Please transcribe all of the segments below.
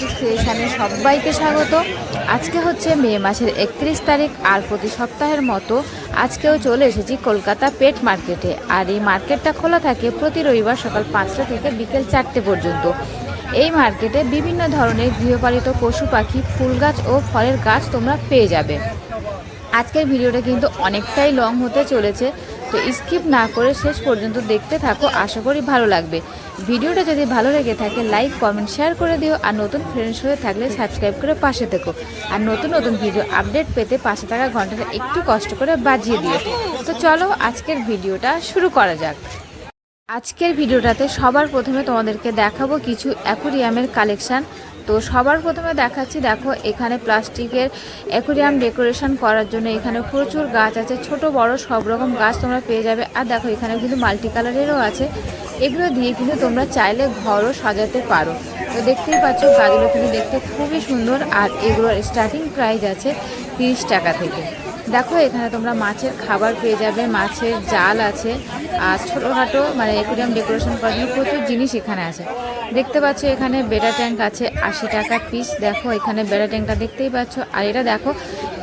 Artist ক্রিয়েশনে সবাইকে স্বাগত। আজকে হচ্ছে মে মাসের 31 তারিখ, আর প্রতি সপ্তাহের মতো আজকেও চলে এসেছি কলকাতা পেট মার্কেটে। আর এই মার্কেটটা খোলা থাকে প্রতি রবিবার সকাল 5টা থেকে বিকেল 4টে পর্যন্ত। এই মার্কেটে বিভিন্ন ধরনের গৃহপালিত পশু পাখি, ফুল গাছ ও ফলের গাছ তোমরা পেয়ে যাবে। আজকের ভিডিওটা কিন্তু অনেকটাই লং হতে চলেছে, তো স্কিপ না করে শেষ পর্যন্ত দেখতে থাকো, আশা করি ভালো লাগবে। ভিডিওটা যদি ভালো লেগে থাকে লাইক কমেন্ট শেয়ার করে দিও, আর নতুন ফ্রেন্ডস হয়ে থাকলে সাবস্ক্রাইব করে পাশে থেকো। আর নতুন নতুন ভিডিও আপডেট পেতে পাশে থাকা ঘন্টাটা একটু কষ্ট করে বাজিয়ে দিও। তো চলো আজকের ভিডিওটা শুরু করা যাক। আজকের ভিডিওটাতে সবার প্রথমে তোমাদেরকে দেখাবো কিছু অ্যাকুরিয়ামের কালেকশান। তো সবার প্রথমে দেখাচ্ছি, দেখো এখানে প্লাস্টিকের অ্যাকুরিয়াম ডেকোরেশন করার জন্য এখানে প্রচুর গাছ আছে, ছোট বড় সব রকম গাছ তোমরা পেয়ে যাবে। আর দেখো এখানে কিন্তু মাল্টি কালারেরও আছে, এগুলো দিয়ে কিন্তু তোমরা চাইলে ঘরও সাজাতে পারো। তো দেখতেই পাচ্ছ গাছগুলো কিন্তু দেখতে খুবই সুন্দর, আর এগুলোর স্টার্টিং প্রাইস আছে 30 টাকা থেকে। দেখো এখানে তোমরা মাছের খাবার পেয়ে যাবে, মাছের জাল আছে, আর ছোটোখাটো মানে অ্যাকুরিয়াম ডেকোরেশন করার জন্য প্রচুর জিনিস এখানে আছে। দেখতে পাচ্ছ এখানে বেটা ট্যাঙ্ক আছে 80 টাকা পিস। দেখো এখানে বেটা ট্যাঙ্কটা দেখতেই পাচ্ছ, আর এটা দেখো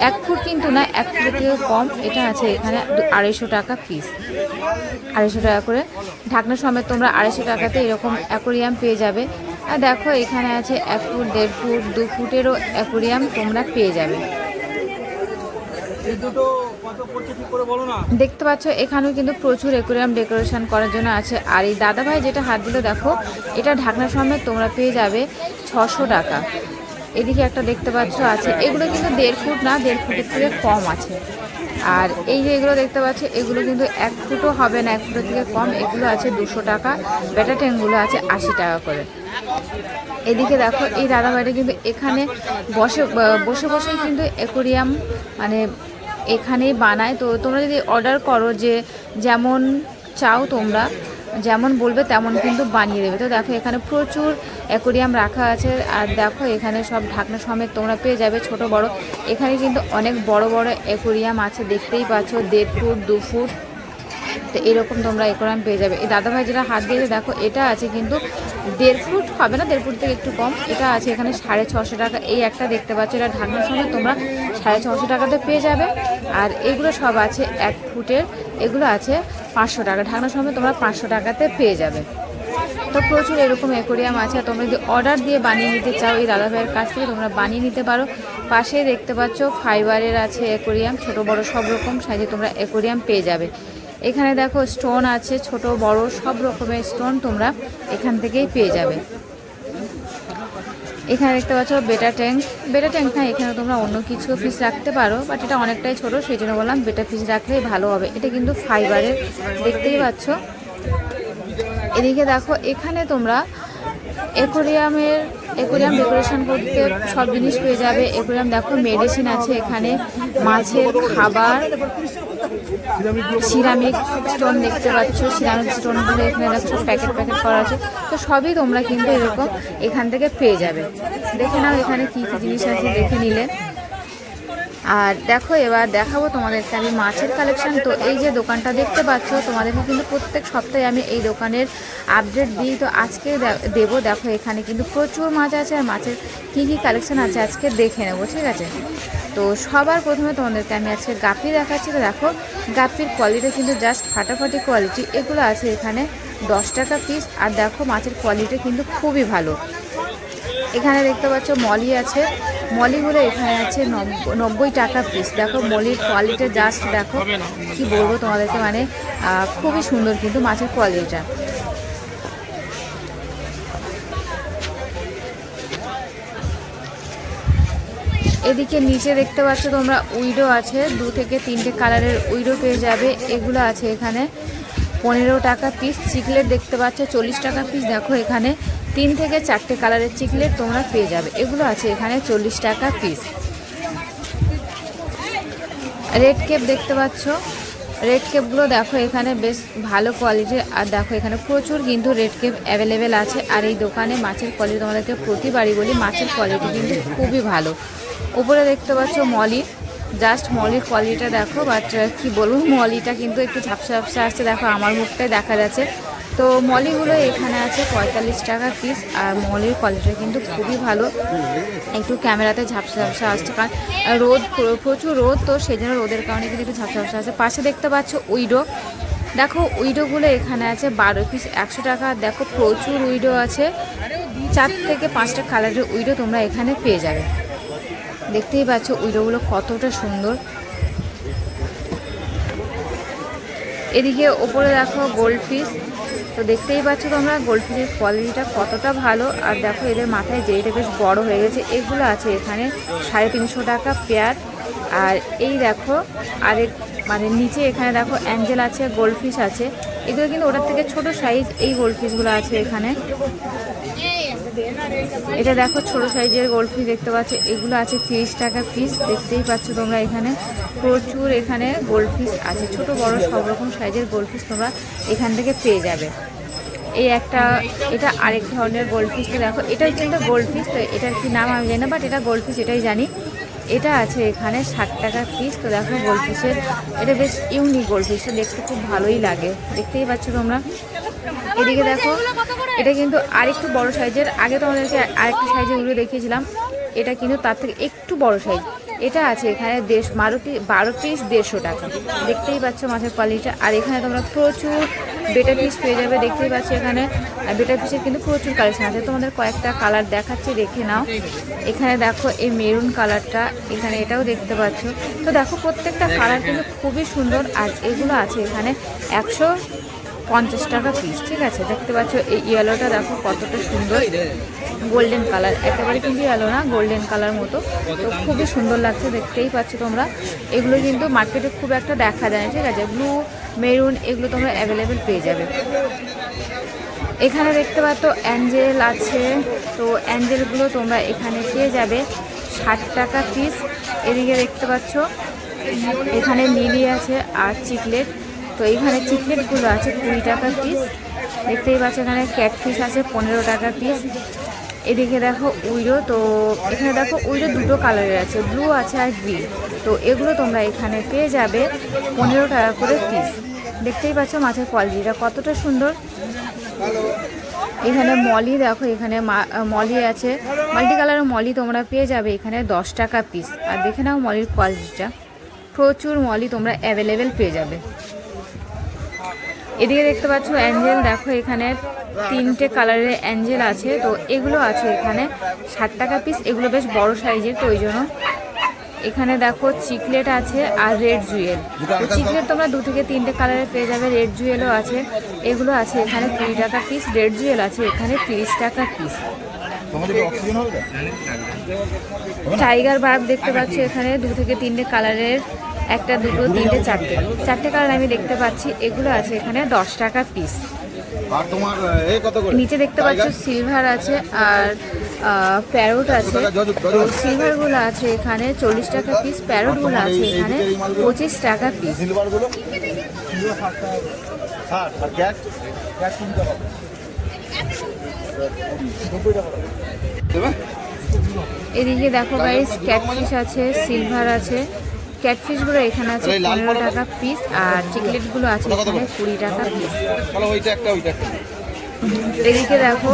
1 ফুট কিন্তু না, 1 ফুটের থেকেও কম, এটা আছে এখানে 250 টাকা পিস। 250 টাকা করে ঢাকনা সমেত তোমরা 250 টাকাতে এরকম অ্যাকুরিয়াম পেয়ে যাবে। আর দেখো এখানে আছে 1 ফুট, 1.5 ফুট, 2 ফুটেরও অ্যাকুরিয়াম তোমরা পেয়ে যাবে। দেখতে পাচ্ছ এখানেও কিন্তু প্রচুর অ্যাকুরিয়াম ডেকোরেশন করার জন্য আছে। আর এই দাদাভাই যেটা হাত দিল দেখো, এটা ঢাকনা সমেত তোমরা পেয়ে যাবে 600 টাকা। এদিকে একটা দেখতে পাচ্ছ আছে, এগুলো কিন্তু 1.5 ফুট না, 1.5 ফুটের থেকে কম আছে। আর এই যে এগুলো দেখতে পাচ্ছ, এগুলো কিন্তু 1 ফুটও হবে না, 1 ফুটের থেকে কম। এগুলো আছে 200 টাকা, বেটা ট্যাঙ্কগুলো আছে 80 টাকা করে। এদিকে দেখো এই দাদাভাইটা কিন্তু এখানে বসে বসেই কিন্তু অ্যাকুরিয়াম মানে এখানেই বানায়। তো তোমরা যদি অর্ডার করো যে যেমন চাও, তোমরা যেমন বলবে তেমন কিন্তু বানিয়ে দেবে। তো দেখো এখানে প্রচুর অ্যাকুরিয়াম রাখা আছে, আর দেখো এখানে সব ঢাকনা সমেত তোমরা পেয়ে যাবে ছোট বড়। এখানে কিন্তু অনেক বড় বড় অ্যাকুরিয়াম আছে, দেখতেই পাচ্ছ 1.5 ফুট, 2 ফুট, তো এরকম তোমরা অ্যাকুরিয়াম পেয়ে যাবে। এই দাদাভাই যেটা হাত দিয়েছে দেখো, এটা আছে কিন্তু 1.5 ফুট হবে না, 1.5 ফুট থেকে একটু কম। এটা আছে এখানে 650 টাকা। এই একটা দেখতে পাচ্ছ, এটা ঢাকনার সময় তোমরা 650 টাকাতে পেয়ে যাবে। আর এগুলো সব আছে 1 ফুটের, এগুলো আছে 500 টাকা। ঢাকনার সময় তোমরা 500 টাকাতে পেয়ে যাবে। তো প্রচুর এরকম অ্যাকুরিয়াম আছে, তোমরা যদি অর্ডার দিয়ে বানিয়ে নিতে চাও এই দাদাভাইয়ের কাছ থেকে তোমরা বানিয়ে নিতে পারো। পাশেই দেখতে পাচ্ছ ফাইবারের আছে অ্যাকুরিয়াম, ছোট বড় সব রকম সাইজে তোমরা অ্যাকুরিয়াম পেয়ে যাবে। এখানে দেখো স্টোন আছে, ছোট বড় সব রকমের স্টোন তোমরা এখান থেকেই পেয়ে যাবে। এখানে দেখতে পাচ্ছ বেটা ট্যাঙ্ক না, এখানে তোমরা অন্য কিছু ফিস রাখতে পারো, বাট এটা অনেকটাই ছোট, সেই জন্য বললাম বেটা ফিস রাখলেই ভালো হবে। এটা কিন্তু ফাইবারের, দেখতেই পাচ্ছ। এদিকে দেখো এখানে তোমরা অ্যাকুরিয়াম ডেকোরেশন করতে সব জিনিস পেয়ে যাবে। অ্যাকুরিয়াম দেখো মেডিসিন আছে, এখানে মাছের খাবার, সিরামিক স্টোন দেখতে পাচ্ছ, সিরামিক স্টোনগুলো এখানে দেখো প্যাকেট করা আছে। তো সবই তোমরা কিন্তু এরকম এখান থেকে পেয়ে যাবে। দেখে নাও এখানে কী কী জিনিস আছে, দেখে নিলে। আর দেখো এবার দেখাবো তোমাদেরকে আমি মাছের কালেকশান। তো এই যে দোকানটা দেখতে পাচ্ছ, তোমাদেরকে কিন্তু প্রত্যেক সপ্তাহে আমি এই দোকানের আপডেট দিই, তো আজকে দেবো। দেখো এখানে কিন্তু প্রচুর মাছ আছে, আর মাছের কী কী কালেকশান আছে আজকে দেখে নেবো, ঠিক আছে। তো সবার প্রথমে তোমাদেরকে আমি আজকে গাপ্পি দেখাচ্ছি। তো দেখো গাপ্পির কোয়ালিটি কিন্তু জাস্ট ফাটাফাটি কোয়ালিটি। এগুলো আছে এখানে 10 টাকা পিস। আর দেখো মাছের কোয়ালিটি কিন্তু খুবই ভালো। এখানে দেখতে পাচ্ছ মলি আছে, মলিগুলো এখানে আছে 90 টাকা পিস। দেখো মলির কোয়ালিটি জাস্ট দেখো, কি বলবো তোমাদেরকে, মানে খুবই সুন্দর কিন্তু মাছের কোয়ালিটিটা। এদিকে নিচে দেখতে পাচ্ছ তোমরা উইডো আছে, 2 থেকে 3টে কালারের উইডো পেয়ে যাবে। এগুলো আছে এখানে 15 টাকা পিস। চিকলেট দেখতে পাচ্ছ 40 টাকা পিস। দেখো এখানে 3 থেকে 4টে কালারের চিকলেট তোমরা পেয়ে যাবে, এগুলো আছে এখানে 40 টাকা পিস। রেড কেপ দেখতে পাচ্ছ, রেড কেপগুলো দেখো এখানে বেশ ভালো কোয়ালিটির। আর দেখো এখানে প্রচুর কিন্তু রেড কেপ অ্যাভেলেবেল আছে। আর এই দোকানে মাছের কোয়ালিটি তোমাদেরকে প্রতিবারই বলি, মাছের কোয়ালিটি কিন্তু খুবই ভালো। উপরে দেখতে পাচ্ছ মলি, জাস্ট মলির কোয়ালিটিটা দেখো, বাট কি বলবো, মলিটা কিন্তু একটু ঝাপসা আসছে। দেখো আমার মুখটাই দেখা যাচ্ছে, তো মলিগুলো এখানে আছে 45 টাকা পিস। আর মলির কোয়ালিটি কিন্তু খুবই ভালো। একটু ক্যামেরাতে ঝাপসা ঝাপসা আসছে, কারণ রোদ, প্রচুর রোদ, তো সেই জন্য রোদের কারণে কিন্তু একটু ঝাপসা ঝাপসা আছে। পাশে দেখতে পাচ্ছ উইডো, দেখো উইডোগুলো এখানে আছে 12 পিস 100 টাকা। দেখো প্রচুর উইডো আছে, 4 থেকে 5টা কালারের উইডো তোমরা এখানে পেয়ে যাবে। দেখতেই পাচ্ছ উইডোগুলো কতটা সুন্দর। এদিকে ওপরে দেখো গোল্ড ফিশ, তো দেখতেই পাচ্ছ তোমরা গোল্ড ফিশের কোয়ালিটিটা কতটা ভালো। আর দেখো এদের মাথায় যেইটা বেশ বড় হয়ে গেছে, এগুলো আছে এখানে 350 টাকা পেয়ার। আর এই দেখো আরেক মানে নিচে এখানে দেখো অ্যাঞ্জেল আছে, গোল্ড ফিশ আছে, এগুলো কিন্তু ওটার থেকে ছোট সাইজ। এই গোল্ড ফিশগুলো আছে এখানে, এটা দেখো ছোট সাইজের গোল্ড ফিশ দেখতে পাচ্ছ, এগুলো আছে 30 টাকা পিস। দেখতেই পাচ্ছ তোমরা এখানে প্রচুর এখানে গোল্ড ফিশ আছে, ছোট বড় সব রকম সাইজের গোল্ড ফিশ তোমরা এখান থেকে পেয়ে যাবে। এই একটা, এটা আরেক ধরনের গোল্ড ফিশটা দেখো, এটা হচ্ছে একটা গোল্ড ফিশ, তো এটার কি নাম আমি জানি না, বাট এটা গোল্ড ফিশ এটাই জানি। এটা আছে এখানে 60 টাকা পিস। তো দেখো গোল্ড ফিশের এটা বেশ ইউনিক গোল্ড ফিশটা, দেখতে খুব ভালোই লাগে, দেখতেই পাচ্ছ তোমরা। এদিকে দেখো এটা কিন্তু আরেকটু বড় সাইজের, আগে তোমাদেরকে আরেকটু সাইজের উড়ে দেখিয়েছিলাম, এটা কিন্তু তার থেকে একটু বড় সাইজ। এটা আছে এখানে 12 পিস 150 টাকা। দেখতেই পাচ্ছ মাছের কোয়ালিটিটা। আর এখানে তোমরা প্রচুর বেটা পিস পেয়ে যাবে, দেখতেই পাচ্ছ এখানে বেটা পিসের কিন্তু প্রচুর কালেকশন আছে। তোমাদের কয়েকটা কালার দেখাচ্ছি, দেখে নাও। এখানে দেখো এই মেরুন কালারটা, এখানে এটাও দেখতে পাচ্ছ। তো দেখো প্রত্যেকটা কালার কিন্তু খুবই সুন্দর। আর এগুলো আছে এখানে 150 টাকা পিস, ঠিক আছে। দেখতে পাচ্ছ এই ইয়েলোটা দেখো কতটা সুন্দর, গোল্ডেন কালার, একেবারে কিন্তু ইয়েলো না, গোল্ডেন কালার মতো, তো খুবই সুন্দর লাগছে, দেখতেই পাচ্ছ তোমরা। এগুলো কিন্তু মার্কেটে খুব একটা দেখা যায় না, ঠিক আছে। ব্লু, মেরুন এগুলো তোমরা অ্যাভেলেবেল পেয়ে যাবে। এখানে দেখতে পাচ্ছ অ্যাঞ্জেল আছে, তো অ্যাঞ্জেলগুলো তোমরা এখানে পেয়ে যাবে 60 টাকা পিস। এদিকে দেখতে পাচ্ছ এখানে লিলি আছে আর চিকলেট, তো এইখানে চিকলেটগুলো আছে 20 টাকা পিস। দেখতেই পাচ্ছ এখানে ক্যাটফিশ আছে 15 টাকা পিস। এদিকে দেখো উইডো, তো এখানে দেখো উইডো দুটো কালারের আছে, ব্লু আছে আর গ্রিন, তো এগুলো তোমরা এখানে পেয়ে যাবে 15 টাকা করে পিস। দেখতেই পাচ্ছ মাছের কোয়ালিটিটা কতটা সুন্দর। এখানে মলি দেখো, এখানে মলি আছে, মাল্টি কালারের মলি তোমরা পেয়ে যাবে এখানে 10 টাকা পিস। আর দেখে নাও মলির কোয়ালিটিটা, প্রচুর মলি তোমরা অ্যাভেলেবেল পেয়ে যাবে। এদিকে দেখতে পাচ্ছ অ্যাঞ্জেল, দেখো এখানে 3টে কালারের অ্যাঞ্জেল আছে, তো এগুলো আছে এখানে 60 টাকা পিস। এগুলো বেশ বড় সাইজের, তো ওই জন্য। এখানে দেখো চিকলেট আছে আর রেড জুয়েল, তো চিকলেট তোমরা 2 থেকে 3টে কালারের পেয়ে যাবে। রেড জুয়েলও আছে, এগুলো আছে এখানে 20 টাকা পিস। রেড জুয়েল আছে এখানে 30 টাকা পিস। টাইগার বার্ব দেখতে পাচ্ছ এখানে 2 থেকে 3টে কালারের, 1টা 2টো 3টে 4টে কালার আমি দেখতে পাচ্ছি, এগুলো আছে এখানে 10 টাকা পিস। নিচে দেখতে পাচ্ছ সিলভার আছে আর প্যারোট আছে, তো সিলভারগুলো আছে এখানে 40 টাকা পিস, প্যারোটগুলো আছে এখানে 25 টাকা পিস। এদিকে দেখো গাইস ক্যাটফিশ আছে, সিলভার আছে, ক্যাটফিশগুলো এখানে আছে 15 টাকা পিস। আর চিকলেটগুলো আছে এখানে 20 টাকা পিস। এদিকে দেখো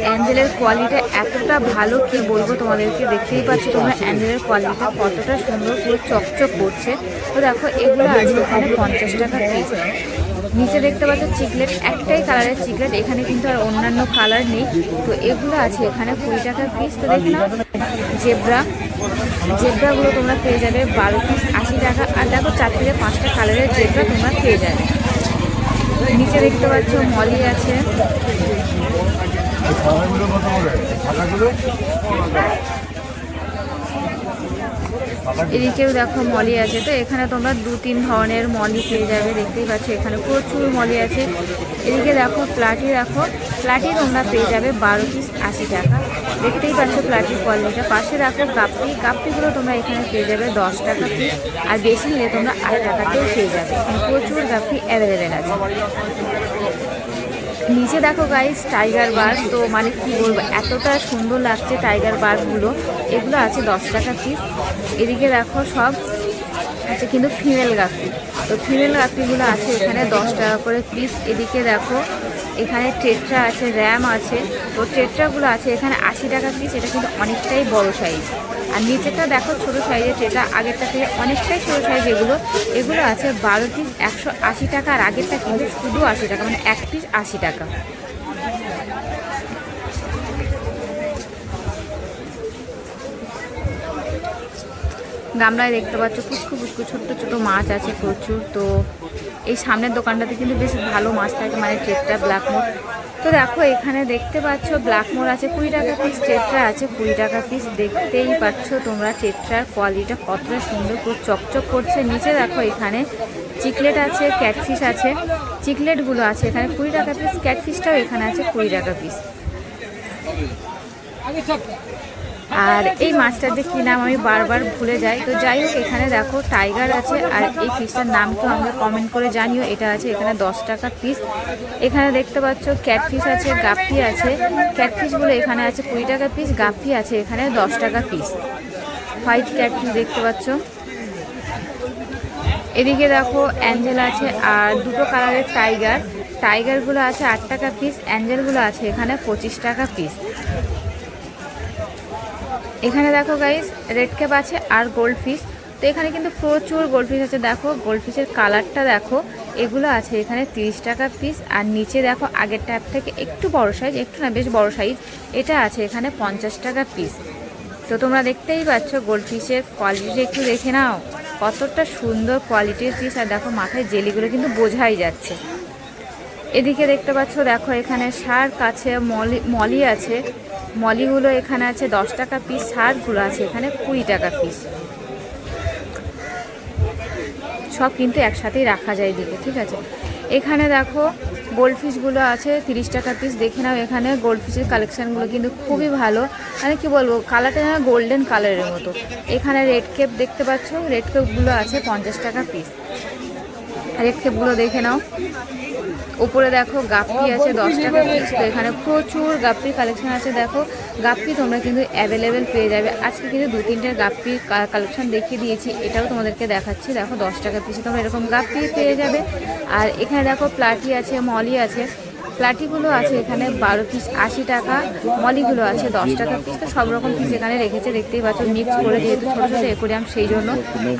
অ্যাঞ্জেলের কোয়ালিটি এতটা ভালো, কি বলবো তোমাদেরকে। দেখতেই পাচ্ছ তোমরা অ্যাঞ্জেলের কোয়ালিটিটা কতটা সুন্দর, পুরো চকচক করছে। তো দেখো এগুলো আছে এখানে 50 টাকা পিস। নিচে দেখতে পাচ্ছ চিকলেট, একটাই কালারের চিকলেট, এখানে কিন্তু আর অন্যান্য কালার নেই, তো এগুলো আছে এখানে 20 টাকা পিস। তো দেখে নাও জেব্রাগুলো তোমরা পেয়ে যাবে 12 পিস 80 টাকা। আর দেখো 4 থেকে 5টা কালারের জেব্রা তোমরা পেয়ে যাবে। নিচে দেখতে পাচ্ছ মলি আছে, এদিকেও দেখো মলি আছে, তো এখানে তোমরা 2-3 ধরনের মলি পেয়ে যাবে। দেখতেই পাচ্ছ এখানে প্রচুর মলি আছে। এদিকে দেখো প্লাটি, দেখো প্লাটি তোমরা পেয়ে যাবে 12 পিস 80 টাকা। দেখতেই পাচ্ছ প্লাটির কোয়ালিটিটা। পাশে দেখো গাপ্পিগুলো তোমরা এখানে পেয়ে যাবে 10 টাকা পিস। আর বেশি নিলে তোমরা 8 টাকাতেও পেয়ে যাবে, প্রচুর গাপ্পি অ্যাভেলেবেল আছে। নিচে দেখো গাইস টাইগার বার্ড, তো মানে কি বলবো, এতটা সুন্দর লাগছে টাইগার বার্ডগুলো, এগুলো আছে 10 টাকা পিস। এদিকে দেখো সব আছে কিন্তু ফিমেল গাপ্পি। তো ফিমেল গাপ্পিগুলো আছে এখানে 10 টাকা করে পিস। এদিকে দেখো এখানে টেট্রা আছে, র্যাম আছে। তো টেট্রাগুলো আছে এখানে 80 টাকা পিস। এটা কিন্তু অনেকটাই বড় সাইজ। আর নিচেটা দেখো ছোটো সাইজের টেট্রা, আগেরটা থেকে অনেকটাই ছোটো সাইজ। এগুলো আছে 12 পিস 180 টাকা। আর আগেরটা কিন্তু শুধু 80 টাকা, মানে এক পিস 80 টাকা। গামলায় দেখতে পাচ্ছ পুচকু পুচকু ছোট্ট ছোটো মাছ আছে প্রচুর। তো এই সামনের দোকানটাতে কিন্তু বেশ ভালো মাছ থাকে, মানে টেট্রা, ব্ল্যাকমোর। তো দেখো এখানে দেখতে পাচ্ছ ব্ল্যাকমোর আছে 20 টাকা পিস, টেট্রা আছে 20 টাকা পিস। দেখতেই পাচ্ছ তোমরা টেট্রার কোয়ালিটিটা কতটা সুন্দর, পুরো চকচক করছে। নিচে দেখো এখানে চিকলেট আছে, ক্যাটফিশ আছে। চিকলেটগুলো আছে এখানে 20 টাকা পিস, ক্যাটফিশটাও এখানে আছে 20 টাকা পিস। আর এই মাছটার যে কী নাম আমি বারবার ভুলে যাই। তো যাই হোক এখানে দেখো টাইগার আছে। আর এই ফিশটার নাম তো আমাকে কমেন্ট করে জানিও। এটা আছে এখানে 10 টাকা পিস। এখানে দেখতে পাচ্ছ ক্যাটফিশ আছে, গাপ্পি আছে। ক্যাটফিশগুলো এখানে আছে 20 টাকা পিস, গাপ্পি আছে এখানে 10 টাকা পিস। হোয়াইট ক্যাটফিশ দেখতে পাচ্ছ। এদিকে দেখো অ্যাঞ্জেল আছে আর দুটো কালারের টাইগার। টাইগারগুলো আছে 8 টাকা পিস, অ্যাঞ্জেলগুলো আছে এখানে 25 টাকা পিস। এখানে দেখো গাইস রেড ক্যাপ আছে আর গোল্ড ফিশ। তো এখানে কিন্তু প্রচুর গোল্ড ফিশ আছে। দেখো গোল্ড ফিশের কালারটা দেখো। এগুলো আছে এখানে 30 টাকা পিস। আর নিচে দেখো আগের ট্যাপ থেকে একটু বড় সাইজ, একটু না বেশ বড় সাইজ, এটা আছে এখানে 50 টাকা পিস। তো তোমরা দেখতেই পাচ্ছ গোল্ড ফিশের কোয়ালিটি একটু দেখে নাও, কতটা সুন্দর কোয়ালিটির পিস। আর দেখো মাথায় জেলিগুলো কিন্তু বোঝাই যাচ্ছে। এদিকে দেখতে পাচ্ছ দেখো এখানে শার্ক আছে, মলি আছে। মলিগুলো এখানে আছে 10 টাকা পিস, শার্কগুলো আছে এখানে 20 টাকা পিস। সব কিন্তু একসাথেই রাখা যায় এদিকে, ঠিক আছে। এখানে দেখো গোল্ডফিশগুলো আছে 30 টাকা পিস। দেখে নাও এখানে গোল্ডফিশের কালেকশানগুলো কিন্তু খুবই ভালো, মানে কি বলবো, কালারটা যেন গোল্ডেন কালারের মতো। এখানে রেড কেপ দেখতে পাচ্ছ, রেড কেপগুলো আছে 50 টাকা পিস। রেড কেপগুলো দেখে নাও। উপরে দেখো গাপ্পি আছে 10 টাকা পিস। তো এখানে প্রচুর গাপ্পির কালেকশন আছে। দেখো গাপ্পি তোমরা কিন্তু অ্যাভেলেবেল পেয়ে যাবে। আজকে কিন্তু 2-3টে গাপ্পির কালেকশন দেখিয়ে দিয়েছি, এটাও তোমাদেরকে দেখাচ্ছি। দেখো 10 টাকা পিসে তোমরা এরকম গাপ্পি পেয়ে যাবে। আর এখানে দেখো প্লাটি আছে, মলি আছে। প্লাটিগুলো আছে এখানে 12 পিস 80 টাকা, মলিগুলো আছে 10 টাকা পিস। তো সব রকম পিস এখানে রেখেছে, দেখতেই পাচ্ছ। মিক্স করে যেহেতু ছোটো ছোটো অ্যাকোয়ারিয়াম, সেই জন্য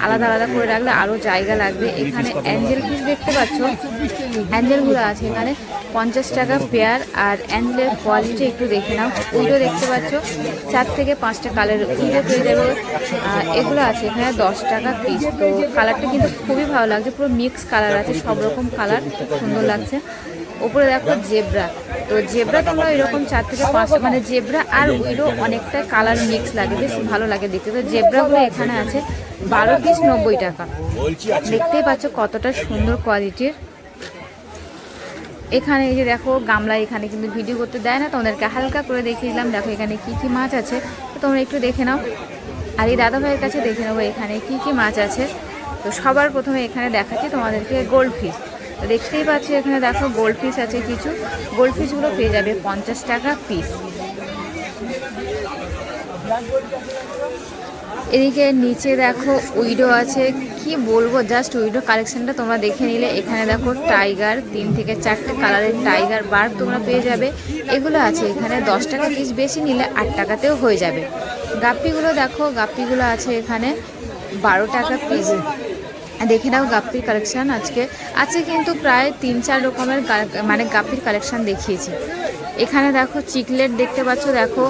আলাদা আলাদা করে রাখলে আরও জায়গা লাগবে। এখানে অ্যাঞ্জেল পিস দেখতে পাচ্ছ, অ্যাঞ্জেলগুলো আছে এখানে 50 টাকা পেয়ার। আর অ্যাঞ্জেলের কোয়ালিটি একটু দেখে নাও। উইডো দেখতে পাচ্ছ 4 থেকে 5টা কালারের উইডো পেয়ে যাবে। এগুলো আছে এখানে 10 টাকা পিস। তো কালারটা কিন্তু খুবই ভালো লাগছে, পুরো মিক্স কালার আছে, সব রকম কালার সুন্দর লাগছে। উপরে দেখো জেব্রা। তো জেব্রা তোমরা এরকম 4 থেকে 5, মানে জেব্রা আর উইডো অনেকটা কালার মিক্স লাগে, বেশ ভালো লাগে দেখতে। তো জেব্রাগুলো এখানে আছে 12 পিস 90 টাকা। দেখতেই পাচ্ছ কতটা সুন্দর কোয়ালিটির। এখানে এই যে দেখো গামলা, এখানে কিন্তু ভিডিও করতে দেয় না, তোমাদেরকে হালকা করে দেখিয়ে দিলাম। দেখো এখানে কি কি মাছ আছে, তো তোমরা একটু দেখে নাও। আর এই দাদা ভাইয়ের কাছে দেখে নেবো এখানে কি কি মাছ আছে। তো সবার প্রথমে এখানে দেখাচ্ছি তোমাদেরকে গোল্ড ফিশ। তো দেখতেই পাচ্ছি এখানে দেখো গোল্ড ফিশ আছে কিছু। গোল্ড ফিশগুলো পেয়ে যাবে 50 টাকা পিস। এদিকে নিচে দেখো উইডো আছে, কি বলবো, জাস্ট উইডো কালেকশনটা তোমরা দেখে নিলে। এখানে দেখো টাইগার 3 থেকে 4টে কালারের টাইগার বার্ড তোমরা পেয়ে যাবে। এগুলো আছে এখানে 10 টাকা পিস, বেশি নিলে 8 টাকাতেও হয়ে যাবে। গাপ্পিগুলো দেখো, গাপ্পিগুলো আছে এখানে 12 টাকা পিস। দেখে নাও গাপ্পির কালেকশান আজকে কিন্তু প্রায় 3-4 রকমের মানে গাপ্পির কালেকশান দেখিয়েছি। এখানে দেখো চিকলেট দেখতে পাচ্ছ। দেখো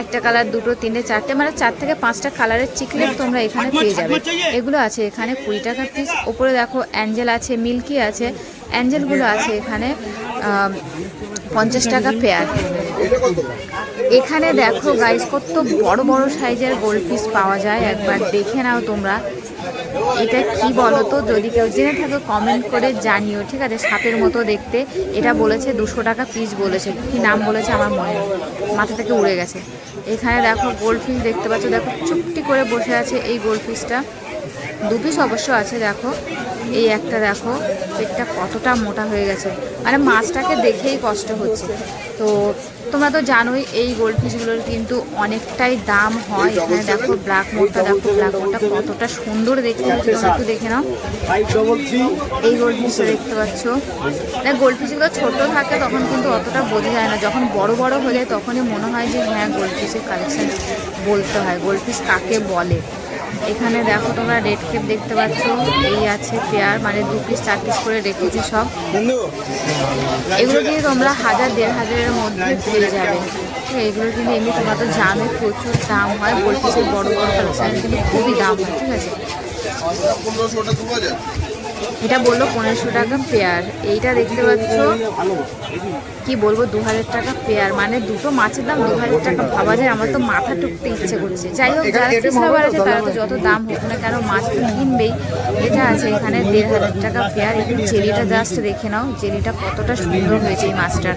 একটা কালার, 2, 3, 4টে, মানে 4 থেকে 5টা কালারের চিকলেট তোমরা এখানে পেয়ে যাবে। এগুলো আছে এখানে 20 টাকা পিস। ওপরে দেখো অ্যাঞ্জেল আছে, মিল্কি আছে। অ্যাঞ্জেলগুলো আছে এখানে 50 টাকা পেয়ার। এখানে দেখো গাইস কত বড় বড় সাইজের গোল্ড ফিশ পাওয়া যায়, একবার দেখে নাও তোমরা। এটা কি বলো তো, যদি কেউ জেনে থাকো কমেন্ট করে জানিও, ঠিক আছে। সাপের মতো দেখতে, এটা বলেছে 200 টাকা পিস বলেছে, কি নাম বলেছে আমার মনে নেই, মাথা থেকে উড়ে গেছে। এখানে দেখো গোল্ড ফিশ দেখতে পাচ্ছ। দেখো চুপটি করে বসে আছে এই গোল্ড ফিশটা, 2 পিস অবশ্য আছে। দেখো এই একটা, দেখো পেটটা কতটা মোটা হয়ে গেছে। মানে মাছটাকে দেখেই কষ্ট হচ্ছে। তো তোমরা তো জানোই এই গোল্ড ফিশগুলোর কিন্তু অনেকটাই দাম হয়। এখানে দেখো ব্ল্যাক মোরটা, দেখো ব্ল্যাক মোরটা কতটা সুন্দর দেখতে হচ্ছে, তোমরা একটু দেখে নাও। এই গোল্ড ফিশটা দেখতে পাচ্ছ, গোল্ড ফিশগুলো ছোটো থাকে তখন কিন্তু অতটা বোঝা যায় না, যখন বড় বড় হয়ে যায় তখনই মনে হয় যে হ্যাঁ গোল্ড ফিশের কালেকশন বলতে হয়, গোল্ড ফিশ কাকে বলে। এখানে দেখো তোমরা রেড কেপ দেখতে পাচ্ছ, এই আছে পেয়ার, মানে 2 পিস 4 পিস করে রেখেছে সব। এগুলো কিন্তু তোমরা 1000-1500-এর মধ্যে পেয়ে যাবে। এগুলো কিন্তু এমনি তোমরা তো জানো প্রচুর দাম হয়, গোল্ড ফিশের বড় বড় কালেকশন কিন্তু খুবই দাম হয়, ঠিক আছে। এটা বললো 1500 টাকা পেয়ার। এইটা দেখতে পাচ্ছ কি বলবো 2000 টাকা পেয়ার, মানে দুটো মাছের দাম 2000 টাকা, ভাবা যায়। আমার তো মাথা টুকতে ইচ্ছে করছে। যাই হোক, যারা ফিশ লাভার আছে তারা তো যত দাম হোক না কেন মাছ তো কিনবেই। এটা আছে এখানে 1500 টাকা পেয়ার। একটু জেলিটা জাস্ট দেখে নাও, জেলিটা কতটা সুন্দর হয়েছে এই মাছটার।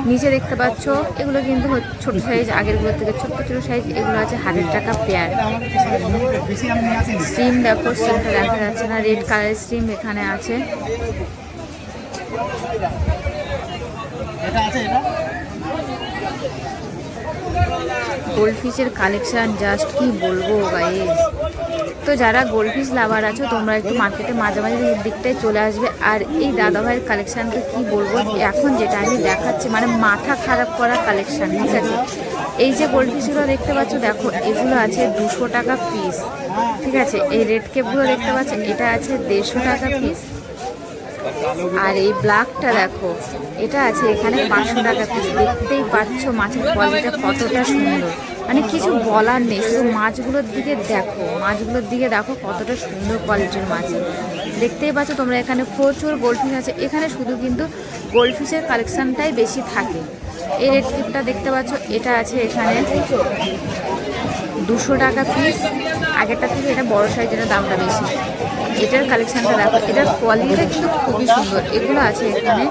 নিচে দেখতে পাচ্ছ এগুলো কিন্তু ছোট সাইজ, আগেরগুলোর থেকে ছোট্ট ছোট সাইজ। এগুলো আছে 1000 টাকা পেয়ার। স্টিম দেখো, স্টিমটা দেখা যাচ্ছে না, রেড কালারের স্টিম এখানে আছে। গোল্ড ফিশের কালেকশন জাস্ট কি বলবো গাইস। তো যারা গোল্ড ফিশ লাভার আছো তোমরা একটু মার্কেটে মাঝামাঝি দিকটায় চলে আসবে। আর এই দাদা ভাইয়ের কালেকশানটা কি বলবো, এখন যেটা আমি দেখাচ্ছি মানে মাথা খারাপ করা কালেকশান, ঠিক আছে। এই যে গোল্ড ফিশগুলো দেখতে পাচ্ছ, দেখো এগুলো আছে 200 টাকা পিস, ঠিক আছে। এই রেড কেপগুলো দেখতে পাচ্ছ, এটা আছে 150 টাকা পিস। আর এই ব্ল্যাকটা দেখো, এটা আছে এখানে 500 টাকা পিস। দেখতেই পাচ্ছ মাছের কোয়ালিটিটা কতটা সুন্দর, মানে কিছু বলার নেই। শুধু মাছগুলোর দিকে দেখো, মাছগুলোর দিকে দেখো কতটা সুন্দর কোয়ালিটির মাছ। দেখতেই পাচ্ছ তোমরা এখানে প্রচুর গোল্ডফিশ আছে। এখানে শুধু কিন্তু গোল্ডফিশের কালেকশানটাই বেশি থাকে। এই রেড কেপটা দেখতে পাচ্ছ, এটা আছে এখানে 200 টাকা পিস। আগেরটা থেকে এটা বড় সাইজের দামটা বেশি। এটার কালেকশানটা দেখো, এটার কোয়ালিটিটা কিন্তু খুবই সুন্দর। এগুলো আছে এখানে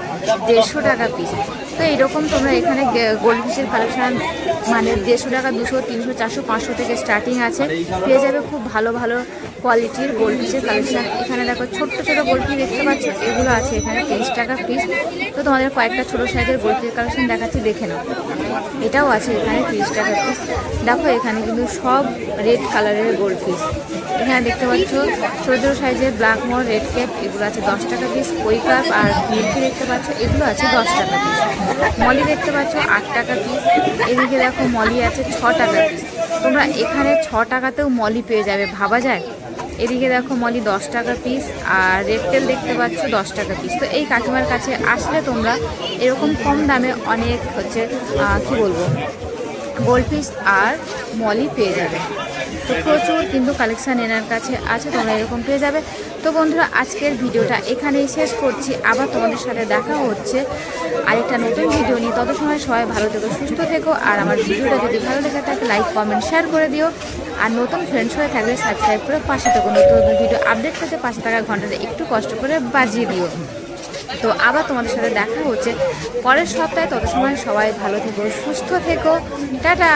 150 টাকা পিস। তো এইরকম তোমরা এখানে গোল্ড ফিশের কালেকশান মানে 150 টাকা, 200, 300, 400, 500 থেকে স্টার্টিং আছে, পেয়ে যাবে খুব ভালো ভালো কোয়ালিটির গোল্ড ফিশের কালেকশান। এখানে দেখো ছোট্ট ছোটো গোল্ড ফিশ দেখতে পাচ্ছ, এগুলো আছে এখানে 30 টাকা পিস। তো তোমাদের কয়েকটা ছোটো সাইজের গোল্ড ফিশের কালেকশান দেখাচ্ছি, দেখে নাও। এটাও আছে এখানে 30 টাকা পিস। দেখো এখানে কিন্তু সব রেড কালারের গোল্ড ফিশ। এখানে দেখতে পাচ্ছ ছোটো ছোটো সাইজের ব্ল্যাক মোর, রেড কেপ, এগুলো আছে 10 টাকা পিস। কই কাপ আর মিল্কি দেখতে পাচ্ছ, এগুলো আছে 10 টাকা পিস। মলি দেখতে পাচ্ছ 8 টাকা পিস। এদিকে দেখো মলি আছে 6 টাকা পিস। তোমরা এখানে 6 টাকাতেও মলি পেয়ে যাবে, ভাবা যায়। এদিকে দেখো মলি 10 টাকা পিস। আর রেড টেল দেখতে পাচ্ছ 10 টাকা পিস। তো এই কাকিমার কাছে আসলে তোমরা এরকম কম দামে অনেক হচ্ছে কি বলবো গোল্ড ফিশ আর মলি পেয়ে যাবে। তো প্রচুর কিন্তু কালেকশান এনার কাছে আছে, তোমরা এরকম পেয়ে যাবে। তো বন্ধুরা আজকের ভিডিওটা এখানেই শেষ করছি। আবার তোমাদের সাথে দেখা হচ্ছে আরেকটা নতুন ভিডিও নিয়ে। তত সময় সবাই ভালো থেকো, সুস্থ থেকো। আর আমার ভিডিওটা যদি ভালো লেগে থাকে লাইক কমেন্ট শেয়ার করে দিও। আর নতুন ফ্রেন্ডস হয়ে থাকলে সাবস্ক্রাইব করে পাশে থেকো। নতুন ভিডিও আপডেট করতে পাশে থাকার ঘন্টাটা একটু কষ্ট করে বাজিয়ে দিও। তো আবার তোমাদের সাথে দেখা হচ্ছে পরের সপ্তাহে। তত সময় সবাই ভালো থেকো, সুস্থ থেকো। টাটা।